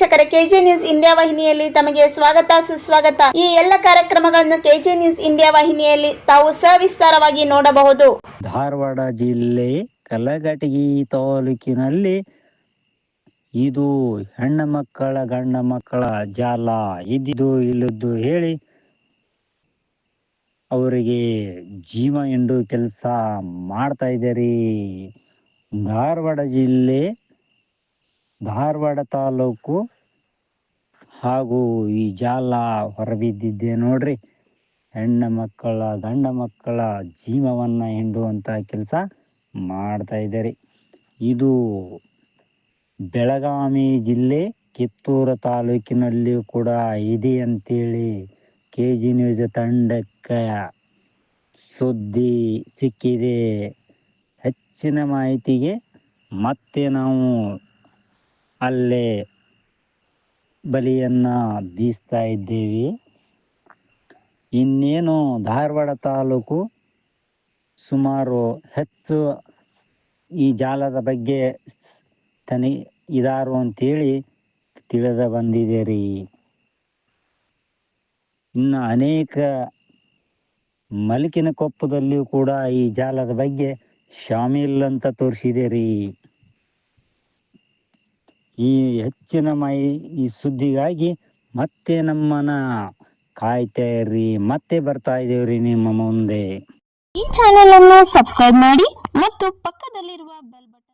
ವೀಕ್ಷಕರೇ, K J news India ವಾಹಿನಿಯಲ್ಲಿ ತಮಗೆ ಸ್ವಾಗತ ಸುಸ್ವಾಗತ. ಈ ಎಲ್ಲ ಕಾರ್ಯಕ್ರಮಗಳನ್ನು ಕೆಜೆ ನ್ಯೂಸ್ ಇಂಡಿಯಾ ವಾಹಿನಿಯಲ್ಲಿ ತಾವು ಸವಿಸ್ತಾರವಾಗಿ ನೋಡಬಹುದು. ಧಾರವಾಡ ಜಿಲ್ಲೆ ಕಲಘಟಗಿ ತಾಲೂಕಿನಲ್ಲಿ ಇದು ಹೆಣ್ಣು ಮಕ್ಕಳ ಗಂಡ ಮಕ್ಕಳ ಜಾಲ ಇದ್ದಿದ್ದು ಇಲ್ಲದ್ದು ಹೇಳಿ ಅವರಿಗೆ ಜೀವ ಎಂಡು ಕೆಲಸ ಮಾಡ್ತಾ ಇದ್ದಾರೆ. ಧಾರವಾಡ ಜಿಲ್ಲೆ ಧಾರವಾಡ ತಾಲೂಕು ಹಾಗೂ ಈ ಜಾಲ ಹೊರಬಿದ್ದಿದ್ದೆ ನೋಡ್ರಿ. ಹೆಣ್ಣು ಮಕ್ಕಳ ಗಂಡ ಮಕ್ಕಳ ಜೀವವನ್ನು ಹಿಂಡುವಂಥ ಕೆಲಸ ಮಾಡ್ತಾ ಇದ್ದಾರೆ. ಇದು ಬೆಳಗಾವಿ ಜಿಲ್ಲೆ ಕಿತ್ತೂರು ತಾಲೂಕಿನಲ್ಲಿ ಕೂಡ ಇದೆ ಅಂತೇಳಿ ಕೆಜೆ ನ್ಯೂಸ್ ತಂಡಕ್ಕೆ ಸುದ್ದಿ ಸಿಕ್ಕಿದೆ. ಹೆಚ್ಚಿನ ಮಾಹಿತಿಗೆ ಮತ್ತೆ ನಾವು ಅಲ್ಲೇ ಬಲಿಯನ್ನು ಬೀಸ್ತಾ ಇದ್ದೇವೆ. ಇನ್ನೇನು ಧಾರವಾಡ ತಾಲೂಕು ಸುಮಾರು ಹೆಚ್ಚು ಈ ಜಾಲದ ಬಗ್ಗೆ ಇದಾರು ಅಂತೇಳಿ ತಿಳಿದ ಬಂದಿದೆ ರೀ. ಇನ್ನು ಅನೇಕ ಮಲಕಿನ ಕೊಪ್ಪದಲ್ಲಿಯೂ ಕೂಡ ಈ ಜಾಲದ ಬಗ್ಗೆ ಶಾಮೀಲ್ ಅಂತ ತೋರಿಸಿದೆ ರೀ. ಈ ಹೆಚ್ಚಿನ ಈ ಸುದ್ದಿಗಾಗಿ ಮತ್ತೆ ನಮ್ಮನ್ನ ಕಾಯ್ತಾ ಇರ್ರಿ. ಮತ್ತೆ ಬರ್ತಾ ಇದೇವ್ರಿ ನಿಮ್ಮ ಮುಂದೆ. ಈ ಚಾನೆಲ್ ಅನ್ನು ಸಬ್ಸ್ಕ್ರೈಬ್ ಮಾಡಿ ಮತ್ತು ಪಕ್ಕದಲ್ಲಿರುವ ಬೆಲ್ ಬಟನ್